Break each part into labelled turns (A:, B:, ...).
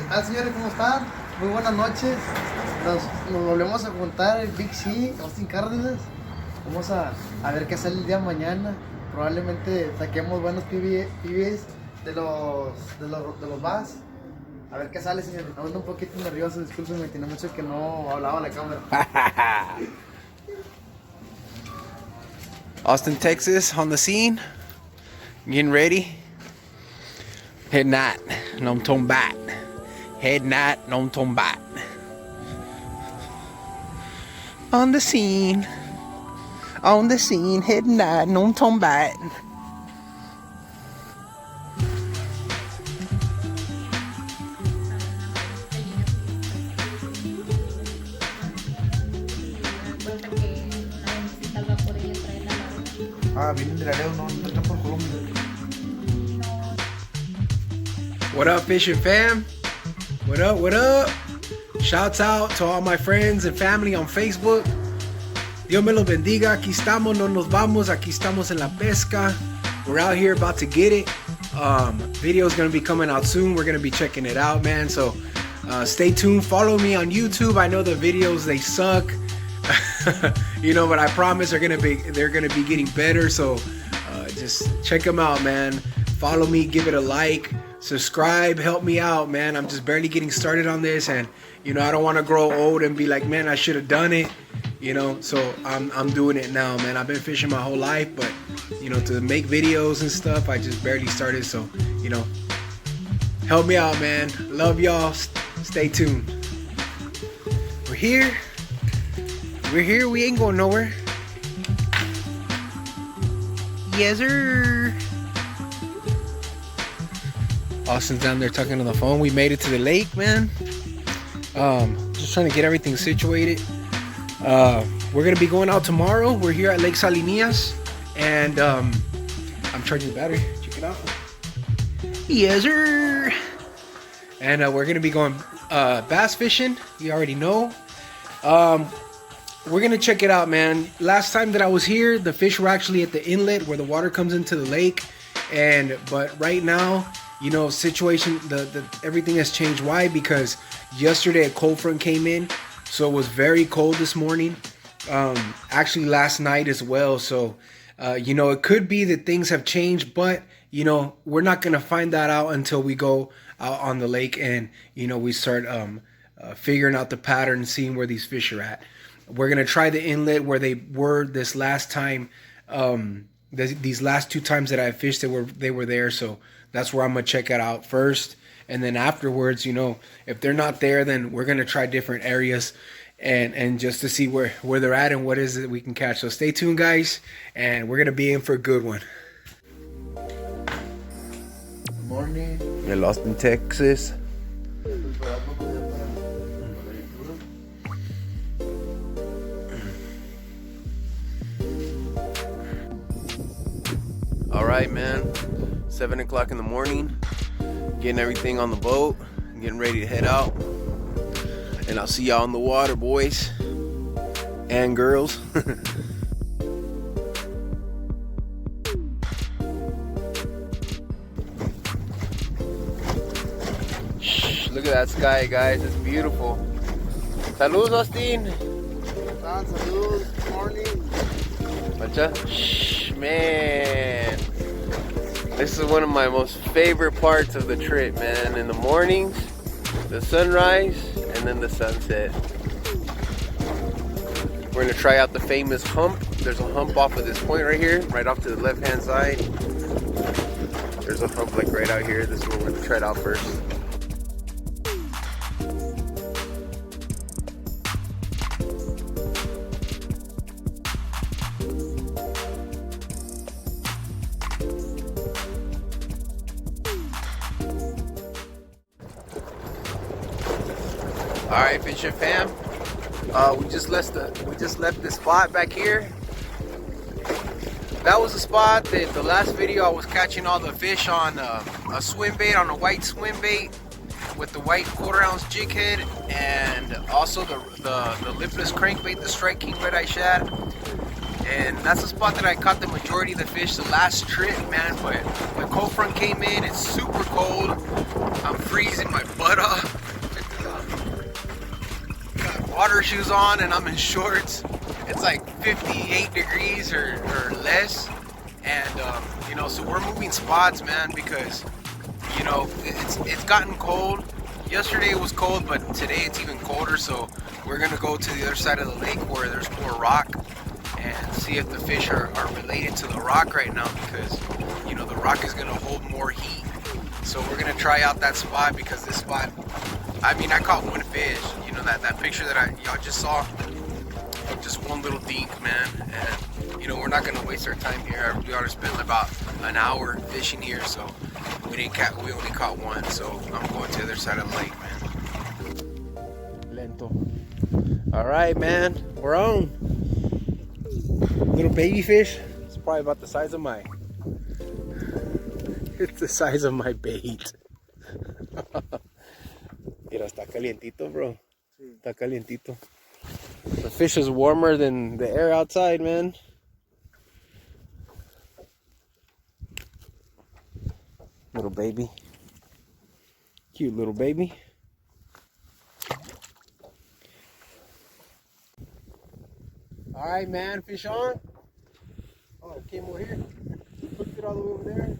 A: tal, señores? ¿Cómo están? Muy buenas noches. Nos volvemos a juntar el Big C, Austin Cárdenas. Vamos a ver qué sale el día de mañana. Probablemente saquemos buenos pibes de los bars. A ver qué sale, señores. Ando un poquito nervioso, discúlpenme, tiene mucho que no hablaba a la cámara.
B: Austin, Texas, on the scene. Getting ready. Head night, non tombat. Head night, non tombat. On the scene. On the scene, head night, non tombat.
A: Vienen de Laredo, no están por Colombia.
B: What up, fishing fam? What up, what up? Shouts out to all my friends and family on Facebook. Dios me los bendiga. Aquí estamos, no nos vamos. Aquí estamos en la pesca. We're out here about to get it. Video is going to be coming out soon. We're going to be checking it out, man. So stay tuned. Follow me on YouTube. I know the videos, they suck. You know, but I promise they're gonna be getting better. So just check them out, man. Follow me, give it a like, subscribe, help me out, man. I'm just barely getting started on this, and you know, I don't want to grow old and be like, man, I should have done it. You know, so I'm doing it now, man. I've been fishing my whole life, but you know, to make videos and stuff, I just barely started. So you know, help me out, man. Love y'all. Stay tuned. We're here. We're here, we ain't going nowhere. Yes, sir. Austin's down there talking on the phone. We made it to the lake, man. Just trying to get everything situated. We're gonna be going out tomorrow. We're here at Lake Salinias, and I'm charging the battery. Check it out. Yes, sir. And we're gonna be going bass fishing. You already know. We're gonna check it out, man. Last time that I was here, the fish were actually at the inlet where the water comes into the lake, but right now, you know, situation, everything has changed. Why? Because yesterday a cold front came in, so it was very cold this morning. Actually last night as well. So you know, it could be that things have changed, but you know, we're not gonna find that out until we go out on the lake and you know, we start figuring out the pattern, seeing where these fish are at. We're gonna try the inlet where they were this last time. These last two times that I fished, they were there. So that's where I'm gonna check it out first, and then afterwards, you know, if they're not there, then we're gonna try different areas, and just to see where they're at and what is it we can catch. So stay tuned, guys, and we're gonna be in for a good one.
A: Good morning.
B: You're lost in Texas. All right, man, 7 o'clock in the morning, getting everything on the boat, getting ready to head out, and I'll see y'all on the water, boys and girls. Look at that sky, guys, it's beautiful. Saludos, Austin.
A: Saludos, good morning.
B: Macha? Man, this is one of my most favorite parts of the trip, man. In the mornings, the sunrise, and then the sunset. We're gonna try out the famous hump. There's a hump off of this point right here, right off to the left hand side. There's a hump like right out here. This is what we're gonna try it out first. All right, fishing fam. We just left the spot back here. That was the spot that the last video I was catching all the fish on a swim bait, on a white swim bait with the white 1/4 ounce jig head, and also the lipless crankbait, the Strike King red eye shad. And that's the spot that I caught the majority of the fish the last trip, man. But the cold front came in, it's super cold. I'm freezing my butt off. water shoes on and I'm in shorts. It's like 58 degrees or less. And, you know, so we're moving spots, man, because, you know, it's gotten cold. Yesterday it was cold, but today it's even colder. So we're going to go to the other side of the lake where there's more rock and see if the fish are related to the rock right now, because, you know, the rock is going to hold more heat. So we're going to try out that spot, because this spot, I mean, I caught one fish. You know, that picture that y'all just saw, just one little dink, man. And, you know, we're not going to waste our time here. We already spent about an hour fishing here, so we only caught one. So I'm going to the other side of the lake, man. Lento. All right, man, we're on. Little baby fish. It's probably about the size of my, it's the size of my bait. Mira, está calientito, bro. Está calientito. The fish is warmer than the air outside, man. Little baby. Cute little baby. All right, man, fish on. Oh, it came over here. Hooked it all the way over there.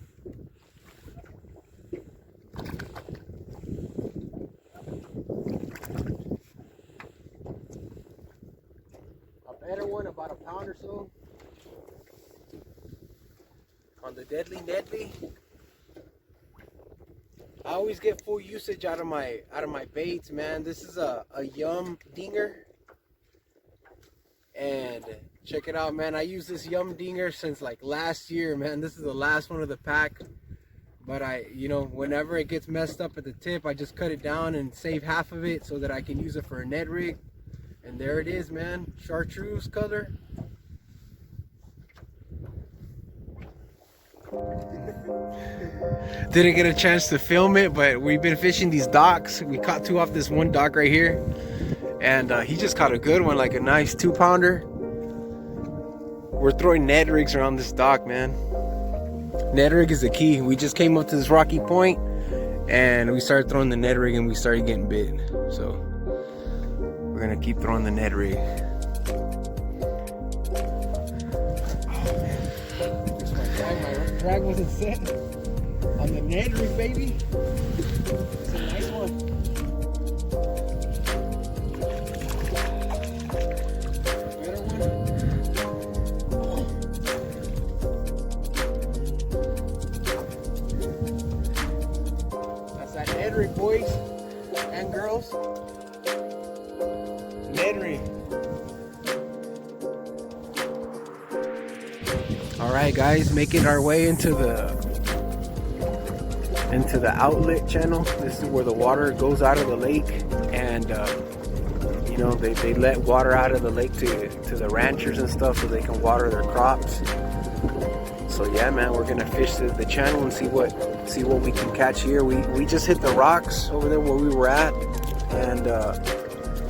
B: A better one, about a pound or so. On the Deadly Nedley. I always get full usage out of my baits, man. This is a Yum Dinger. And check it out, man. I use this Yum Dinger since like last year, man. This is the last one of the pack. But you know, whenever it gets messed up at the tip, I just cut it down and save half of it so that I can use it for a Ned rig. And there it is, man. Chartreuse color. Didn't get a chance to film it, but we've been fishing these docks. We caught two off this one dock right here. And he just caught a good one, like a nice 2-pounder. We're throwing Ned rigs around this dock, man. Ned rig is the key. We just came up to this rocky point and we started throwing the Ned rig and we started getting bit. So we're gonna keep throwing the Ned rig. Oh man, just my drag wasn't set on the Ned rig, baby. It's a nice one. Ned rig, boys and girls. Ned rig. All right, guys, making our way into the outlet channel. This is where the water goes out of the lake, and you know, they let water out of the lake to the ranchers and stuff so they can water their crops. So yeah, man, we're gonna fish the channel and see what we can catch here. We just hit the rocks over there where we were at, and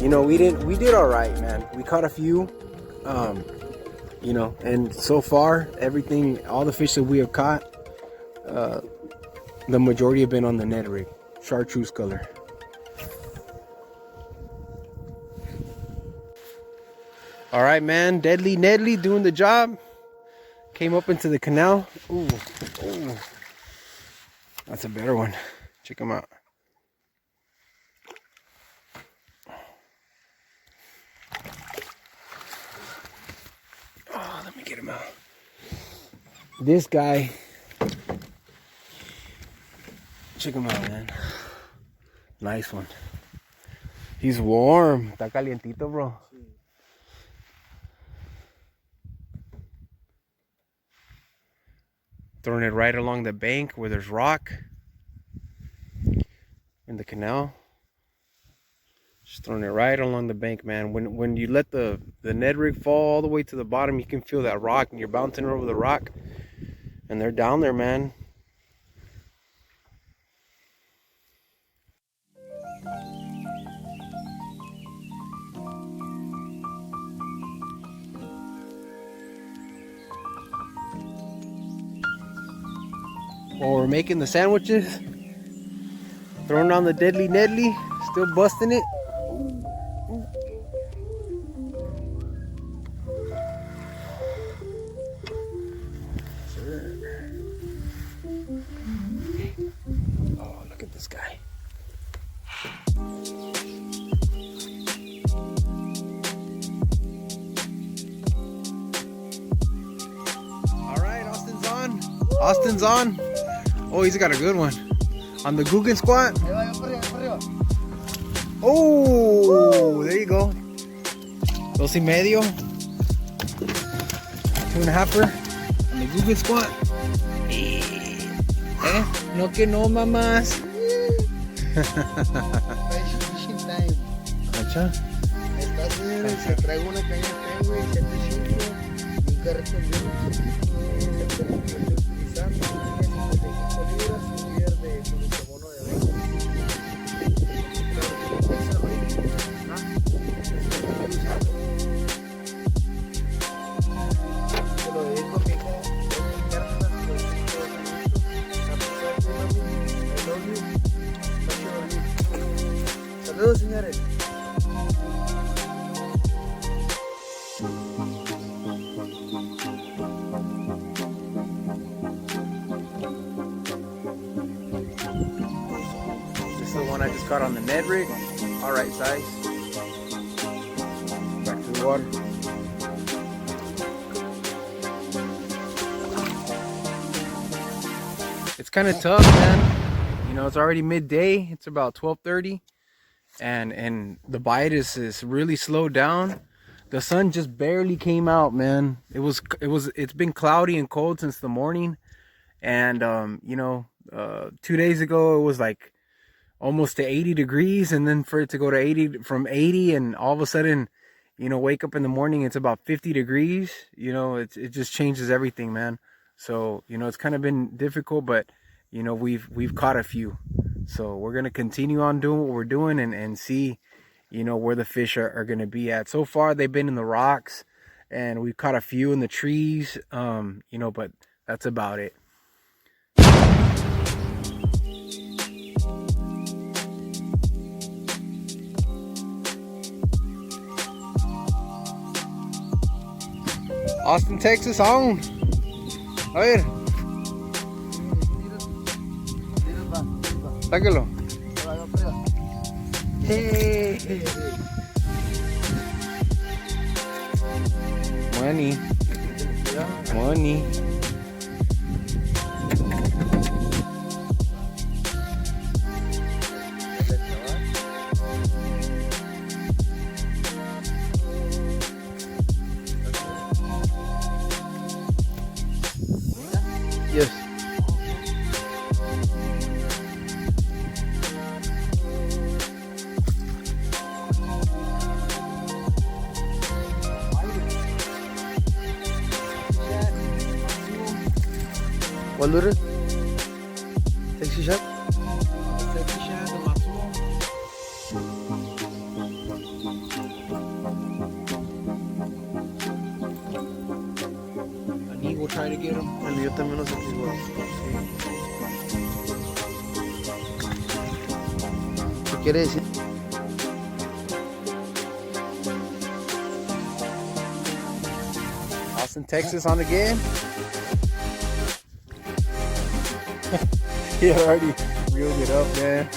B: you know, we did all right, man. We caught a few, you know, and so far all the fish that we have caught, the majority have been on the Ned rig, chartreuse color. All right, man, Deadly Nedley doing the job. Came up into the canal. Ooh, ooh. That's a better one. Check him out. Oh, let me get him out. This guy. Check him out, man. Nice one. He's warm. Está calientito, bro. Throwing it right along the bank where there's rock in the canal. Just throwing it right along the bank, man. When you let the Ned rig fall all the way to the bottom, you can feel that rock, and you're bouncing over the rock, and they're down there, man. While we're making the sandwiches, throwing on the Deadly Nedley, still busting it. this guy. All right, Austin's on. Austin's on. Oh, he's got a good one. On the Guggen squat. Oh, there you go. 2.5. 2.5er. On the Guggen squat. No que no, mamás. ¿Cacha?
A: Está haciendo, se traigo una caña de güey, 75 y un carrito de que estoy utilizando, 55 libras y un líder de mono de 20. Se lo dedico a mi hija, saludos, señores.
B: This is the one I just caught on the Ned rig. All right size. Back to the water. It's kind of tough, man. You know, it's already midday. It's about 12:30, and the bite is really slowed down. The sun just barely came out, man. It's been cloudy and cold since the morning, and you know, 2 days ago it was like almost to 80 degrees, and then for it to go to 80 from 80, and all of a sudden, you know, wake up in the morning, it's about 50 degrees. You know, it just changes everything, man. So, you know, it's kind of been difficult, but you know, we've caught a few. So we're gonna continue on doing what we're doing and see, you know, where the fish are gonna be at. So far they've been in the rocks, and we've caught a few in the trees, you know, but that's about it. Austin, Texas on. A ver. Sáquelo. Hey. Money. Money. Yes. What lure? Sexy shot? Sexy shot, the Matsuo. And he will try to get him.
A: El mío también lo sentí igual. ¿Qué quiere decir?
B: Austin, Texas on again. He already reeled it up, man.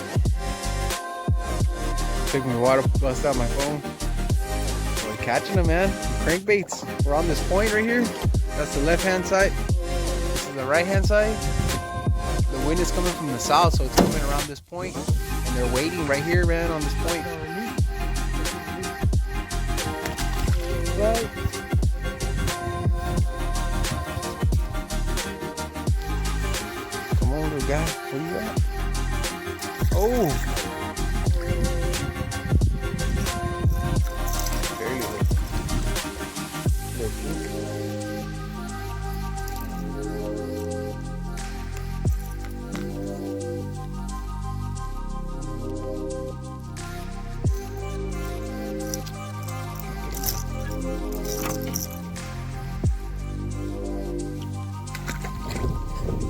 B: Took me a while to bust out my phone. We're catching them, man. Crankbaits. We're on this point right here. That's the left-hand side. This is the right-hand side. The wind is coming from the south, so it's coming around this point. And they're waiting right here, man, on this point. Right. Come on, little guy. Where you at? Oh! Very good.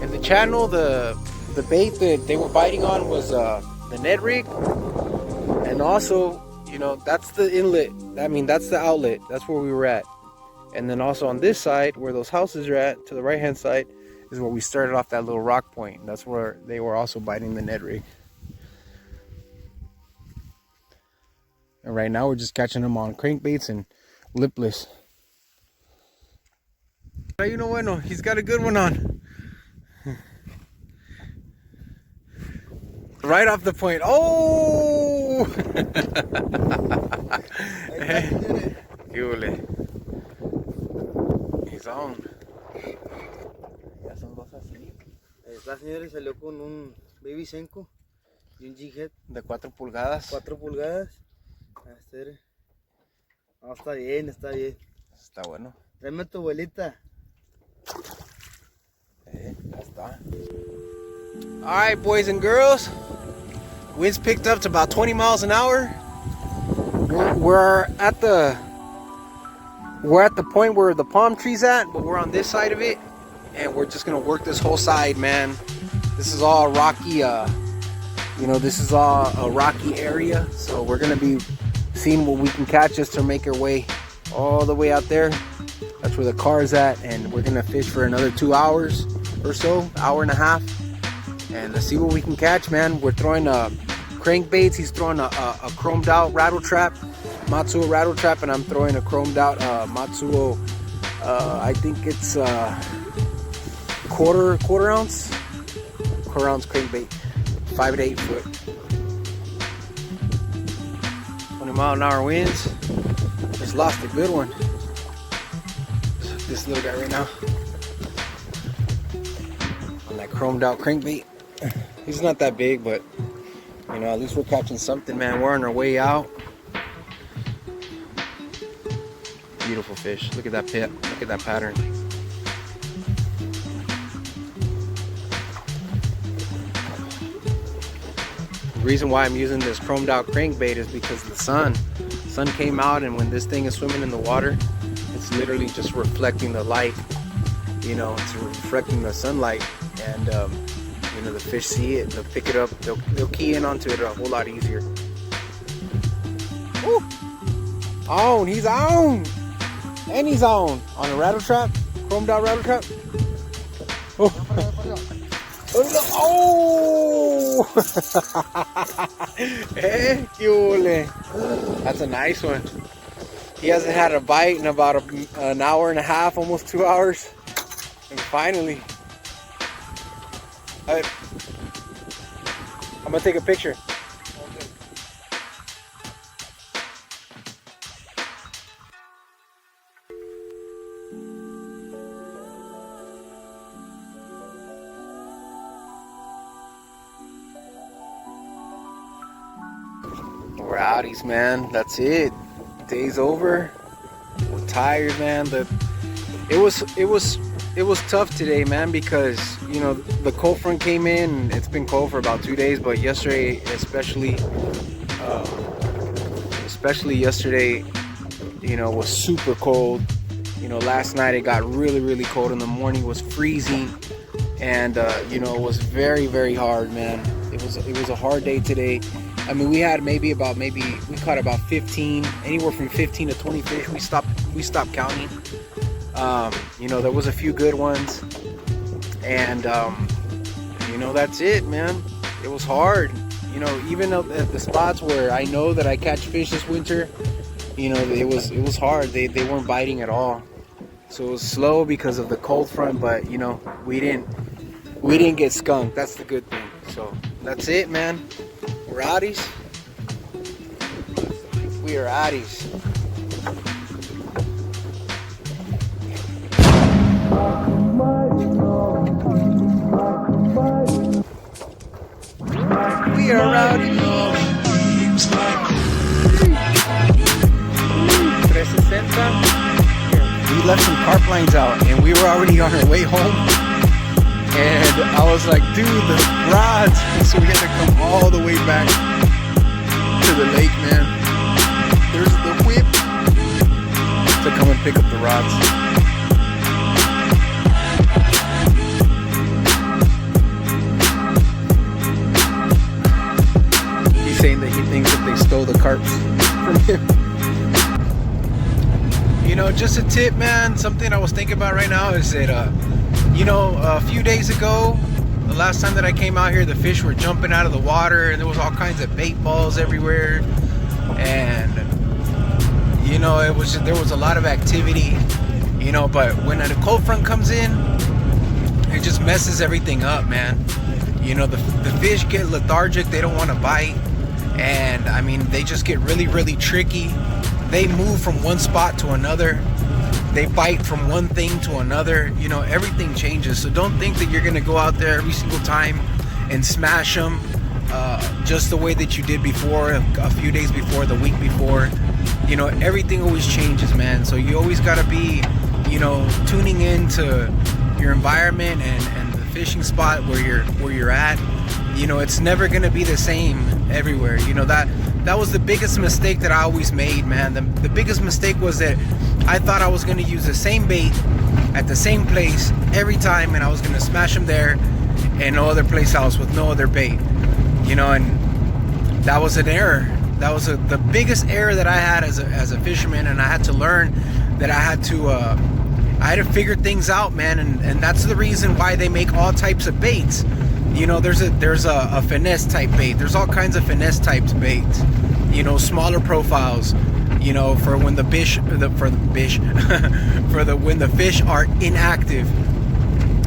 B: In the channel, the bait that they were biting on was the Ned rig, and also, you know, that's the inlet. I mean, that's the outlet. That's where we were at. And then also on this side, where those houses are at, to the right hand side, is where we started off that little rock point. That's where they were also biting the Ned rig. And right now we're just catching them on crankbaits and lipless. You know what? No, he's got a good one on. Right off the point. Oh! He's on.
A: Ya son dos así. Esta señora salió con un Baby Senko y un Jig Head
B: de 4 pulgadas.
A: 4 pulgadas. No, está bien, está bien.
B: Está bueno.
A: Tráeme a tu abuelita.
B: Ya está. Alright, boys and girls. Winds picked up to about 20 miles an hour. We're at the point where the palm tree's at, but we're on this side of it. And we're just gonna work this whole side, man. This is all rocky, this is all a rocky area. So we're gonna be seeing what we can catch just to make our way all the way out there. That's where the car's at, and we're gonna fish for another 2 hours or so, hour and a half. And let's see what we can catch, man. We're throwing crankbaits. He's throwing a chromed out rattle trap, Matsuo rattle trap, and I'm throwing a chromed out Matsuo. I think it's quarter ounce crankbait, 5 to 8 foot. 20 mile an hour winds. Just lost a good one. This little guy right now on that chromed out crankbait. He's not that big, but at least we're catching something, man. We're on our way out. Beautiful fish. Look at that pit. Look at that pattern. The reason why I'm using this chromed out crankbait is because the sun came out, and when this thing is swimming in the water, it's literally just reflecting the light. It's reflecting the sunlight, and the fish see it, they'll pick it up, they'll key in onto it a whole lot easier. Woo! On, he's on! And he's on a rattle trap, chromed out rattle trap. Oh! Oh! Hey, that's a nice one. He hasn't had a bite in about an hour and a half, almost 2 hours. And finally, I'm gonna take a picture. We're outies, man. That's it. Day's over. We're tired, man. It was tough today, man, because the cold front came in. It's been cold for about 2 days, but yesterday, especially yesterday, was super cold. Last night it got really cold. In the morning was freezing, and it was very, very hard, man. It was a hard day today. I mean, we had we caught about 15, anywhere from 15 to 20 fish. We stopped counting. There was a few good ones, and that's it, man. It was hard. Even at the spots where I know that I catch fish this winter, it was hard. They weren't biting at all. So it was slow because of the cold front, but we didn't get skunked. That's the good thing. So that's it, man. We're outies. We are outies. We are outies. 360. We left some carp lines out, and we were already on our way home. And I was like, dude, the rods. So we had to come all the way back to the lake, man. There's the whip to come and pick up the rods. He's saying that he thinks that they stole the carps from him. Just a tip, man. Something I was thinking about right now is that a few days ago, the last time that I came out here, the fish were jumping out of the water, and there was all kinds of bait balls everywhere. and you know, there was a lot of activity, you know, but when a cold front comes in, it just messes everything up, man. You know, the fish get lethargic, they don't want to bite, and I mean, they just get really, really tricky. They move from one spot to another. They bite from one thing to another. You know, everything changes. So don't think that you're gonna go out there every single time and smash them just the way that you did before, a few days before, the week before. You know, everything always changes, man. So you always gotta be, you know, tuning into your environment and the fishing spot where you're at. You know, it's never gonna be the same everywhere. You know, that was the biggest mistake that I always made, man. The biggest mistake was that I thought I was gonna use the same bait at the same place every time, and I was gonna smash them there and no other place else with no other bait. You know, and that was an error. That was the biggest error that I had as a fisherman, and I had to learn that I had to figure things out, man, and that's the reason why they make all types of baits. You know, there's a finesse type bait. There's all kinds of finesse types baits. You know, smaller profiles. You know, for when the fish when the fish are inactive.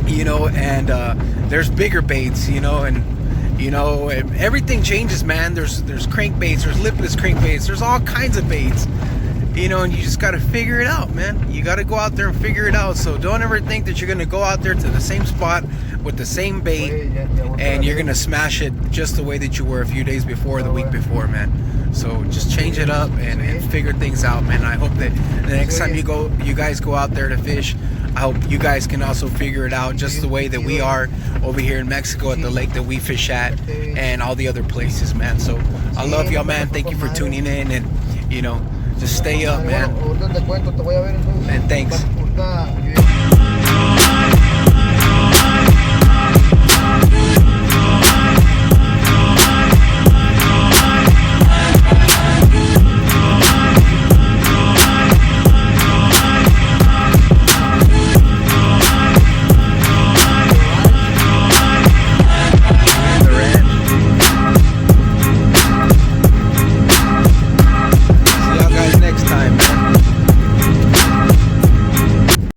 B: You know, and there's bigger baits. You know, and you know, everything changes, man. There's crankbaits, there's lipless crankbaits, there's all kinds of baits. You know, and you just got to figure it out, man. You got to go out there and figure it out. So don't ever think that you're going to go out there to the same spot with the same bait and you're going to smash it just the way that you were a few days before, the week before, man. So just change it up and figure things out, man. I hope that the next time you guys go out there to fish, I hope you guys can also figure it out just the way that we are over here in Mexico at the lake that we fish at and all the other places, man. So I love y'all, man. Thank you for tuning in, and you know, just stay up, man. And thanks.